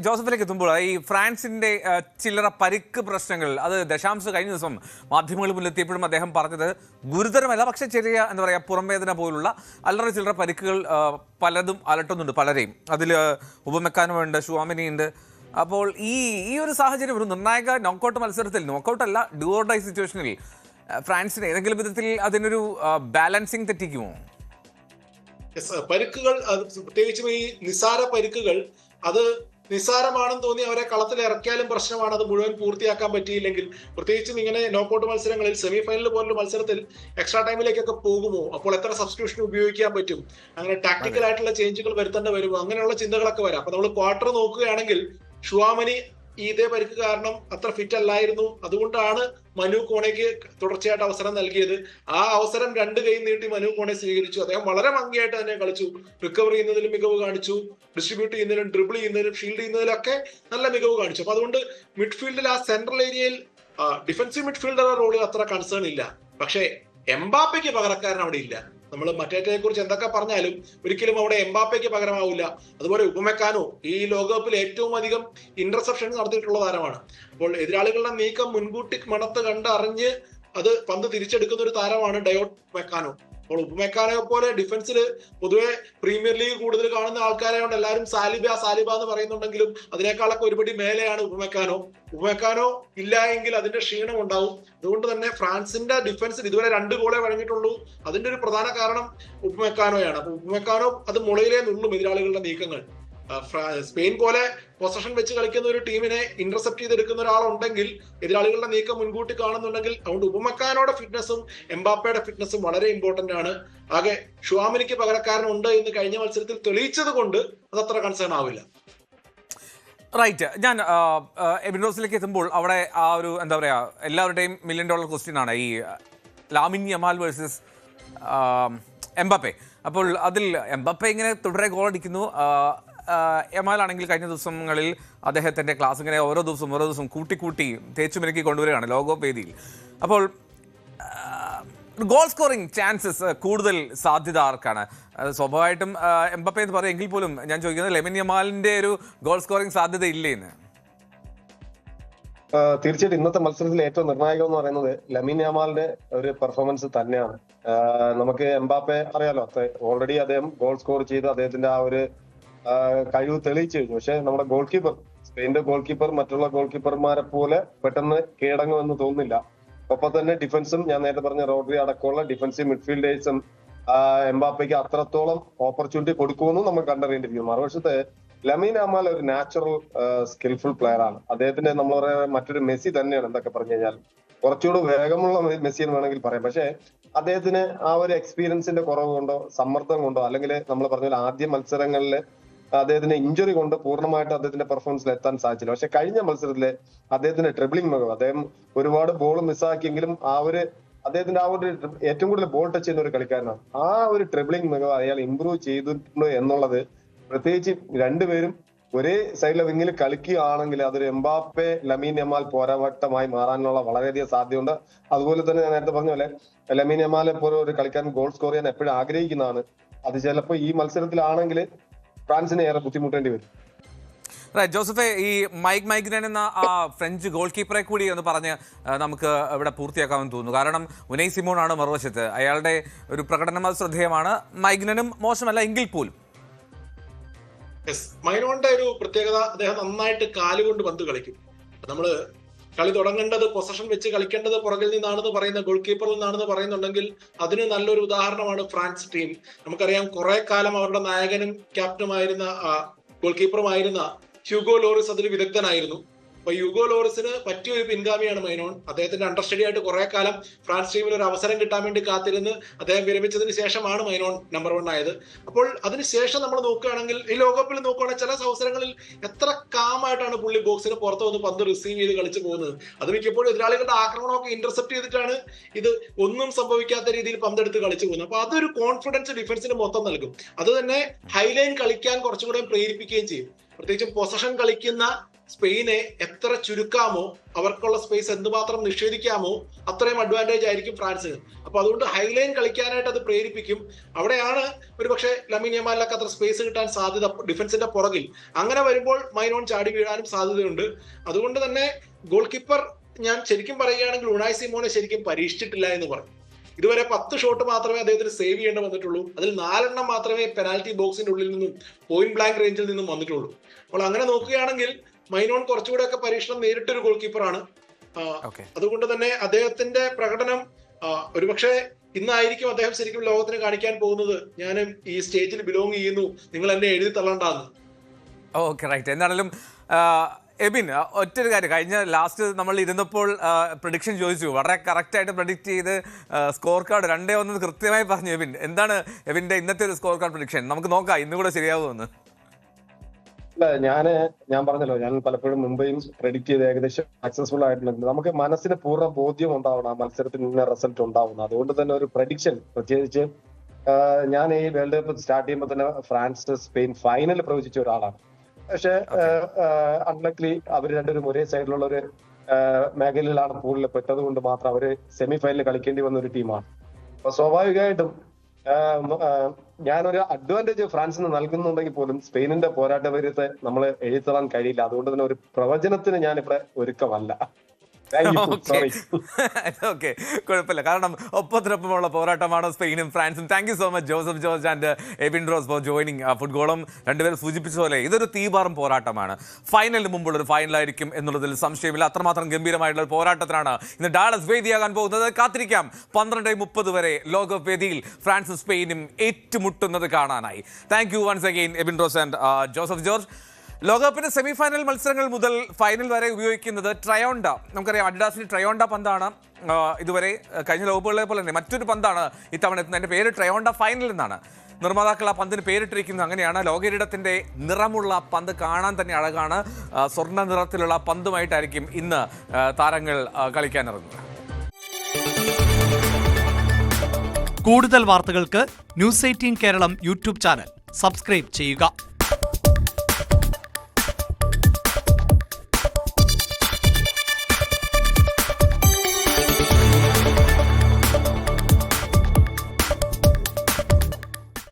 ജോസഫിലേക്ക് എത്തുമ്പോൾ ഈ ഫ്രാൻസിന്റെ ചില്ലറ പരിക്ക് പ്രശ്നങ്ങൾ അത് ദശാംശ കഴിഞ്ഞ ദിവസം മാധ്യമങ്ങളിൽ മുന്നിലെത്തിയപ്പോഴും അദ്ദേഹം പറഞ്ഞത് ഗുരുതരമല്ല, പക്ഷെ ചെറിയ എന്താ പറയുക പുറംവേദന പോലുള്ള അല്ലറ ചില്ലറ പരിക്കുകൾ പലതും അലട്ടുന്നുണ്ട് പലരെയും. അതിൽ ഉപമെക്കാനുണ്ട്, ഷുവാമിനി ഉണ്ട്. അപ്പോൾ ഈ ഒരു സാഹചര്യം ഒരു നിർണായക നോക്കൌട്ട് മത്സരത്തിൽ, നോക്കൌട്ടല്ല ഡു ഓർ ഡൈ സിറ്റുവേഷനിൽ ഫ്രാൻസിന് ഏതെങ്കിലും വിധത്തിൽ അതിനൊരു ബാലൻസിങ് തെറ്റിക്കുമോ? പരിക്കുകൾ, പ്രത്യേകിച്ചും ഈ നിസാര പരിക്കുകൾ, അത് നിസ്സാരമാണെന്ന് തോന്നി അവരെ കളത്തിൽ ഇറക്കിയാലും പ്രശ്നമാണ്. അത് മുഴുവൻ പൂർത്തിയാക്കാൻ പറ്റിയില്ലെങ്കിൽ, പ്രത്യേകിച്ചും ഇങ്ങനെ നോക്കൌട്ട് മത്സരങ്ങളിൽ, സെമി ഫൈനൽ പോലുള്ള മത്സരത്തിൽ എക്സ്ട്രാ ടൈമിലേക്കൊക്കെ പോകുമോ, അപ്പോൾ എത്ര സബ്സ്റ്റിറ്റ്യൂഷൻ ഉപയോഗിക്കാൻ പറ്റും, അങ്ങനെ ടാക്ടിക്കൽ ആയിട്ടുള്ള ചേഞ്ചുകൾ വരുത്തേണ്ടി വരുമോ, അങ്ങനെയുള്ള ചിന്തകളൊക്കെ വരാം. അപ്പൊ നമ്മൾ ക്വാർട്ടർ നോക്കുകയാണെങ്കിൽ ഷുവാമനി ഇതേ പരിക്ക് കാരണം അത്ര ഫിറ്റ് അല്ലായിരുന്നു. അതുകൊണ്ടാണ് മനു കോണയ്ക്ക് തുടർച്ചയായിട്ട് അവസരം നൽകിയത്. ആ അവസരം രണ്ട് കൈ നീട്ടി മനു കോണെ സ്വീകരിച്ചു. അദ്ദേഹം വളരെ ഭംഗിയായിട്ട് തന്നെ കളിച്ചു. റിക്കവർ ചെയ്യുന്നതിലും മികവ് കാണിച്ചു, ഡിസ്ട്രിബ്യൂട്ട് ചെയ്യുന്നതിലും ഡ്രിബിൾ ചെയ്യുന്നതിലും ഷീൽഡ് ചെയ്യുന്നതിലൊക്കെ നല്ല മികവ് കാണിച്ചു. അപ്പൊ അതുകൊണ്ട് മിഡ്ഫീൽഡിൽ ആ സെൻട്രൽ ഏരിയയിൽ ഡിഫൻസീവ് മിഡ്ഫീൽഡറുടെ റോളിൽ അത്ര കൺസേൺ ഇല്ല. പക്ഷേ എംബാപ്പയ്ക്ക് പകരക്കാരൻ അവിടെ ഇല്ല. നമ്മൾ മറ്റേറ്റയെ കുറിച്ച് എന്തൊക്കെ പറഞ്ഞാലും ഒരിക്കലും അവിടെ എംബാപ്പയ്ക്ക് പകരമാവില്ല. അതുപോലെ ഉപമെക്കാനോ ഈ ലോകകപ്പിൽ ഏറ്റവും അധികം ഇന്റർസെപ്ഷൻ നടത്തിയിട്ടുള്ള താരമാണ്. അപ്പോൾ എതിരാളികളുടെ നീക്കം മുൻകൂട്ടി മണത്ത് കണ്ടറിഞ്ഞ് അത് പന്ത് തിരിച്ചെടുക്കുന്ന ഒരു താരമാണ് ഡയോട്ട് മെക്കാനോ. അപ്പോൾ ഉപമെക്കാനോ പോലെ ഡിഫൻസിൽ പൊതുവെ പ്രീമിയർ ലീഗ് കൂടുതൽ കാണുന്ന ആൾക്കാരെ കൊണ്ട് എല്ലാവരും സാലിബ എന്ന് പറയുന്നുണ്ടെങ്കിലും അതിനേക്കാളൊക്കെ ഒരുപടി മേലെയാണ് ഉപമെക്കാനോ. ഉപമെക്കാനോ ഇല്ല എങ്കിൽ അതിന്റെ ക്ഷീണം ഉണ്ടാവും. അതുകൊണ്ട് തന്നെ ഫ്രാൻസിന്റെ ഡിഫൻസിൽ ഇതുവരെ 2 ഗോളേ വഴങ്ങിയിട്ടുള്ളൂ. അതിന്റെ ഒരു പ്രധാന കാരണം ഉപമെക്കാനോയാണ്. അപ്പൊ ഉപമെക്കാനോ അത് മുളയിലേ നുള്ളും എതിരാളികളുടെ നീക്കങ്ങൾ. സ്പെയിൻ പോലെ പൊസഷൻ വെച്ച് കളിക്കുന്ന ഒരു ടീമിനെ ഇന്റർസെപ്റ്റ് ചെയ്തെടുക്കുന്ന ഒരാളുണ്ടെങ്കിൽ, എതിരാളികളുടെ നീക്കം മുൻകൂട്ടി കാണുന്നുണ്ടെങ്കിൽ, അതുകൊണ്ട് ഉപമെക്കാനോയുടെ ഫിറ്റ്നസും എംബാപ്പയുടെ ഫിറ്റ്നസും വളരെ ഇമ്പോർട്ടന്റ് ആണ്. ആകെ ഷുവാമിനിക്ക് പകരക്കാരനുണ്ട് എന്ന് കഴിഞ്ഞ മത്സരത്തിൽ തെളിയിച്ചത് കൊണ്ട് അതത്ര കൺസേൺ ആവില്ല. റൈറ്റ്. ഞാൻ എബിനോസിലേക്ക് എത്തുമ്പോൾ അവിടെ ആ ഒരു എന്താ പറയുക എല്ലാവരുടെയും $1 മില്യൺ ക്വസ്റ്റ്യൻ ആണ് ഈ ലാമിൻ യമാൽ വേഴ്സസ് എംബാപ്പെ. അപ്പോൾ അതിൽ എംബാപ്പെ ഇങ്ങനെ തുടരെ ഗോൾ അടിക്കുന്നു. യമാലാണെങ്കിൽ കഴിഞ്ഞ ദിവസങ്ങളിൽ അദ്ദേഹത്തിൻ്റെ ക്ലാസ് ഇങ്ങനെ ഓരോ ദിവസവും കൂട്ടി തേച്ചുമിനുക്കി കൊണ്ടുവരികയാണ് ലോകകപ്പ് വേദിയിൽ. അപ്പോൾ ഗോൾ സ്കോറിംഗ് ചാൻസസ് കൂടുതൽ സാധ്യത ആർക്കാണ്? സ്വാഭാവികമായിട്ടും എംബാപ്പെ എന്ന് പറയും, എങ്കിൽ പോലും ഞാൻ ചോദിക്കുന്നത് ലാമിൻ യമാലിൻ്റെ ഒരു ഗോൾ സ്കോറിംഗ് സാധ്യത ഇല്ലേ എന്ന്. തീർച്ചയായിട്ടും ഇന്നത്തെ മത്സരത്തിൽ ഏറ്റവും നിർണായകം എന്ന് പറയുന്നത് ലാമിൻ യമാലിന്റെ ഒരു പെർഫോമൻസ് തന്നെയാണ്. നമുക്ക് എംബാപ്പെ അറിയാലോ, ഓൾറെഡി അദ്ദേഹം ഗോൾ സ്കോർ ചെയ്ത് അദ്ദേഹത്തിന്റെ ആ ഒരു കഴിവ് തെളിയിച്ചു കഴിഞ്ഞു. പക്ഷെ നമ്മുടെ ഗോൾ കീപ്പർ, സ്പെയിന്റെ ഗോൾ കീപ്പർ മറ്റുള്ള ഗോൾ കീപ്പർമാരെ പോലെ പെട്ടെന്ന് കീഴടങ്ങുമെന്ന് തോന്നുന്നില്ല. ഒപ്പം തന്നെ ഡിഫൻസും, ഞാൻ നേരത്തെ പറഞ്ഞ റോഡ്രി അടക്കമുള്ള ഡിഫൻസീവ് മിഡ്ഫീൽഡേഴ്സും എംബാപ്പയ്ക്ക് അത്രത്തോളം ഓപ്പർച്യൂണിറ്റി കൊടുക്കുമെന്നും നമ്മൾ കണ്ടറിയേണ്ടിയിരിക്കും. മറുവശത്ത് ലാമിൻ യമാൽ ഒരു നാച്ചുറൽ സ്കിൽഫുൾ പ്ലെയർ ആണ്. അദ്ദേഹത്തിന്റെ നമ്മൾ പറയുന്ന മറ്റൊരു മെസ്സി തന്നെയാണ്. എന്തൊക്കെ പറഞ്ഞു കഴിഞ്ഞാൽ കുറച്ചുകൂടി വേഗമുള്ള മെസ്സി എന്ന് വേണമെങ്കിൽ പറയാം. പക്ഷേ അദ്ദേഹത്തിന് ആ ഒരു എക്സ്പീരിയൻസിന്റെ കുറവ് കൊണ്ടോ സമ്മർദ്ദം കൊണ്ടോ അല്ലെങ്കിൽ നമ്മൾ പറഞ്ഞ ആദ്യ മത്സരങ്ങളിൽ അദ്ദേഹത്തിന് ഇഞ്ചുറി കൊണ്ട് പൂർണ്ണമായിട്ട് അദ്ദേഹത്തിന്റെ പെർഫോമൻസിൽ എത്താൻ സാധിച്ചില്ല. പക്ഷെ കഴിഞ്ഞ മത്സരത്തിലെ അദ്ദേഹത്തിന്റെ ട്രിബിളിംഗ് മികവ്, അദ്ദേഹം ഒരുപാട് ബോൾ മിസ്സാക്കിയെങ്കിലും അദ്ദേഹത്തിന്റെ ആ ഒരു ഏറ്റവും കൂടുതൽ ബോൾ ടച്ച് ചെയ്യുന്ന ഒരു കളിക്കാരനാണ്. ആ ഒരു ട്രിബിളിംഗ് മികവ് അയാൾ ഇംപ്രൂവ് ചെയ്തിട്ടുണ്ട് എന്നുള്ളത്, പ്രത്യേകിച്ച് രണ്ടുപേരും ഒരേ സൈഡിലെ വിങ്ങിൽ കളിക്കുകയാണെങ്കിൽ അതൊരു എംബാപ്പെ ലാമിൻ യമാൽ പോരാട്ടമായി മാറാനുള്ള വളരെയധികം സാധ്യതയുണ്ട്. അതുപോലെ തന്നെ ഞാൻ നേരത്തെ പറഞ്ഞ പോലെ ലാമിൻ യമാലെ പോലെ ഒരു കളിക്കാരൻ ഗോൾ സ്കോർ ചെയ്യാൻ എപ്പോഴും ആഗ്രഹിക്കുന്നതാണ്. അത് ചിലപ്പോൾ ഈ മത്സരത്തിലാണെങ്കിൽ ഫ്രാൻസിന് ഏറെ ബുദ്ധിമുട്ടേണ്ടി വരും. ജോസഫെ, ഈ മൈഗ്നൻ എന്ന ആ ഫ്രഞ്ച് ഗോൾ കീപ്പറെ കൂടി എന്ന് പറഞ്ഞ് നമുക്ക് ഇവിടെ പൂർത്തിയാക്കാമെന്ന് തോന്നുന്നു. കാരണം ഉനൈ സിമോണാണ് മറുവശത്ത്. അയാളുടെ ഒരു പ്രകടനം അത് ശ്രദ്ധേയമാണ്. മൈഗ്നനും മോശമല്ല എങ്കിൽ പോലും. മൈനോന്റെ ഒരു പ്രത്യേകത, അദ്ദേഹം നന്നായിട്ട് കാലുകൊണ്ട് പന്ത് കളിക്കും. നമ്മള് കളി തുടങ്ങേണ്ടത്, പൊസഷൻ വെച്ച് കളിക്കേണ്ടത് പുറകിൽ നിന്നാണെന്ന് പറയുന്ന, ഗോൾ കീപ്പറിൽ നിന്നാണെന്ന് പറയുന്നുണ്ടെങ്കിൽ അതിന് നല്ലൊരു ഉദാഹരണമാണ് ഫ്രാൻസ് ടീം. നമുക്കറിയാം കുറെ കാലം അവരുടെ നായകനും ക്യാപ്റ്റനുമായിരുന്ന ഗോൾ കീപ്പറുമായിരുന്ന ഹ്യൂഗോ ലോറിസ് അതിൽ വിദഗ്ധനായിരുന്നു. അപ്പൊ ഹ്യൂഗോ ലോറിസിന് പറ്റിയ ഒരു പിൻഗാമിയാണ് മൈനോൺ. അദ്ദേഹത്തിന്റെ അണ്ടർസ്റ്റഡി ആയിട്ട് കുറെ കാലം ഫ്രാൻസ് ടീമിൽ ഒരു അവസരം കിട്ടാൻ വേണ്ടി കാത്തിരുന്ന് അദ്ദേഹം വിരമിച്ചതിന് ശേഷമാണ് മൈനോൺ നമ്പർ 1 ആയത്. അപ്പോൾ അതിനുശേഷം നമ്മൾ നോക്കുകയാണെങ്കിൽ ഈ ലോകകപ്പിൽ നോക്കുകയാണെങ്കിൽ ചില അവസരങ്ങളിൽ എത്ര കാമായിട്ടാണ് പുള്ളി ബോക്സിന് പുറത്ത് വന്ന് പന്ത് റിസീവ് ചെയ്ത് കളിച്ചു പോകുന്നത്. അത് മിക്കപ്പോഴും എതിരാളികളുടെ ആക്രമണമൊക്കെ ഇന്റർസെപ്റ്റ് ചെയ്തിട്ടാണ് ഇത് ഒന്നും സംഭവിക്കാത്ത രീതിയിൽ പന്തെടുത്ത് കളിച്ചു പോകുന്നത്. അപ്പൊ അതൊരു കോൺഫിഡൻസ് ഡിഫൻസിന് മൊത്തം നൽകും. അത് തന്നെ ഹൈലൈൻ കളിക്കാൻ കുറച്ചുകൂടെ പ്രേരിപ്പിക്കുകയും ചെയ്യും. പ്രത്യേകിച്ചും പൊസഷൻ കളിക്കുന്ന സ്പെയിനെ എത്ര ചുരുക്കാമോ, അവർക്കുള്ള സ്പേസ് എന്തുമാത്രം നിഷേധിക്കാമോ അത്രയും അഡ്വാൻറ്റേജ് ആയിരിക്കും ഫ്രാൻസിന്. അപ്പൊ അതുകൊണ്ട് ഹൈലൈൻ കളിക്കാനായിട്ട് അത് പ്രേരിപ്പിക്കും. അവിടെയാണ് ഒരുപക്ഷെ ലമീൻ യമാലിനൊക്കെ അത്ര സ്പേസ് കിട്ടാൻ സാധ്യത ഡിഫൻസിന്റെ പുറകിൽ. അങ്ങനെ വരുമ്പോൾ മൈനോൺ ചാടി വീഴാനും സാധ്യതയുണ്ട്. അതുകൊണ്ട് തന്നെ ഗോൾ കീപ്പർ ഞാൻ ശരിക്കും പറയുകയാണെങ്കിൽ ഉണായ് സിമോനെ ശരിക്കും പരീക്ഷിച്ചിട്ടില്ല എന്ന് പറയും. ഇതുവരെ 10 ഷോട്ട് മാത്രമേ അദ്ദേഹത്തിന് സേവ് ചെയ്യേണ്ടി വന്നിട്ടുള്ളൂ. അതിൽ 4 മാത്രമേ പെനാൽറ്റി ബോക്സിന്റെ ഉള്ളിൽ നിന്നും പോയിന്റ് ബ്ലാങ്ക് റേഞ്ചിൽ നിന്നും വന്നിട്ടുള്ളൂ. അപ്പോൾ അങ്ങനെ നോക്കുകയാണെങ്കിൽ മൈനോൺ കുറച്ചുകൂടെ ഒക്കെ പരീക്ഷണം നേരിട്ടൊരു ഗോൾ കീപ്പറാണ്. അതുകൊണ്ട് തന്നെ അദ്ദേഹത്തിന്റെ പ്രകടനം ഒരുപക്ഷെ ഇന്നായിരിക്കും അദ്ദേഹം ശരിക്കും ലോകത്തിന് കാണിക്കാൻ പോകുന്നത്, ഞാൻ ഈ സ്റ്റേജിൽ ബിലോങ് ചെയ്യുന്നു, നിങ്ങൾ എന്നെ എഴുതി തള്ളണ്ടാന്ന്. Okay, right. എന്താണെങ്കിലും എബിൻ, ഒറ്റൊരു കാര്യം, കഴിഞ്ഞ ലാസ്റ്റ് നമ്മൾ ഇരുന്നപ്പോൾ പ്രഡിക്ഷൻ ചോദിച്ചു, വളരെ കറക്റ്റായിട്ട് പ്രഡിക്റ്റ് ചെയ്ത് സ്കോർ കാർഡ് 2-1 കൃത്യമായി പറഞ്ഞു എബിൻ. എന്താണ് എബിൻ്റെ ഇന്നത്തെ ഒരു സ്കോർ കാർഡ് പ്രഡിക്ഷൻ? നമുക്ക് നോക്കാം ഇന്നുകൂടെ ശരിയാവുമെന്ന്. അല്ല, ഞാൻ പറഞ്ഞല്ലോ, ഞാൻ പലപ്പോഴും മുംബൈയും പ്രെഡിക്റ്റ് ചെയ്ത് ഏകദേശം സക്സസ്ഫുൾ ആയിട്ടുണ്ട്. നമുക്ക് മനസ്സിന് പൂർണ്ണ ബോധ്യം ഉണ്ടാവണം ആ മത്സരത്തിൽ ഇന്ന റിസൾട്ട് ഉണ്ടാവുന്നത്. അതുകൊണ്ട് തന്നെ ഒരു പ്രഡിക്ഷൻ, പ്രത്യേകിച്ച് ഞാൻ ഈ വേൾഡ് കപ്പ് സ്റ്റാർട്ട് ചെയ്യുമ്പോൾ തന്നെ ഫ്രാൻസ് സ്പെയിൻ ഫൈനൽ പ്രവചിച്ച ഒരാളാണ്. പക്ഷെ അൺലക്ലി അവർ രണ്ടുപേരും ഒരേ സൈഡിലുള്ള ഒരു മേഖലയിലാണ് പൂളിൽ പെട്ടത് കൊണ്ട് മാത്രം അവര് സെമി ഫൈനലിൽ കളിക്കേണ്ടി വന്ന ഒരു ടീമാണ്. അപ്പൊ സ്വാഭാവികമായിട്ടും ഞാനൊരു അഡ്വാൻറ്റേജ് ഫ്രാൻസിന് നൽകുന്നുണ്ടെങ്കിൽ പോലും സ്പെയിനിന്റെ പോരാട്ട വീര്യത്തെ നമ്മൾ എഴുതറാൻ കഴിയില്ല. അതുകൊണ്ട് തന്നെ ഒരു പ്രവചനത്തിന് ഞാനിവിടെ ഒരുക്കമല്ല. ഓക്കെ, കുഴപ്പമില്ല. കാരണം ഒപ്പത്തിനൊപ്പമുള്ള പോരാട്ടമാണ് സ്പെയിനും ഫ്രാൻസും. Thank you so much Joseph George and Ebin Rose for joining. ഫുട്ബോളും രണ്ടുപേരും സൂചിപ്പിച്ച പോലെ ഇതൊരു തീപാറും പോരാട്ടമാണ്. ഫൈനലിന് മുമ്പുള്ള ഒരു ഫൈനലായിരിക്കും എന്നുള്ളതിൽ സംശയമില്ല. അത്രമാത്രം ഗംഭീരമായിട്ടുള്ള ഒരു പോരാട്ടത്തിനാണ് ഇന്ന് ഡാലസ് വേദിയാകാൻ പോകുന്നത്. കാത്തിരിക്കാം 12:30 വരെ ലോകകപ്പ് വേദിയിൽ ഫ്രാൻസും സ്പെയിനും ഏറ്റുമുട്ടുന്നത് കാണാനായി. Thank you once again Ebin Rose and Joseph George. ലോകകപ്പിന്റെ സെമി ഫൈനൽ മത്സരങ്ങൾ മുതൽ ഫൈനൽ വരെ ഉപയോഗിക്കുന്നത് ട്രയോണ്ട. നമുക്കറിയാം, അഡിഡാസിന് ട്രയോണ്ട പന്താണ് ഇതുവരെ. കഴിഞ്ഞ ലോകകപ്പുകളെ പോലെ തന്നെ മറ്റൊരു പന്താണ് ഇത്തവണ എത്തുന്നത്. അതിന്റെ പേര് ട്രയോണ്ട ഫൈനൽ എന്നാണ്. നിർമ്മാതാക്കൾ ആ പന്തിന് പേരിട്ടിരിക്കുന്നത് അങ്ങനെയാണ്. ലോകകിരീടത്തിന്റെ നിറമുള്ള പന്ത് കാണാൻ തന്നെ അഴകാണ്. സ്വർണ്ണ നിറത്തിലുള്ള പന്തുമായിട്ടായിരിക്കും ഇന്ന് താരങ്ങൾ കളിക്കാനിറങ്ങുക. കൂടുതൽ വാർത്തകൾക്ക് news 18 Keralam YouTube channel subscribe ചെയ്യുക.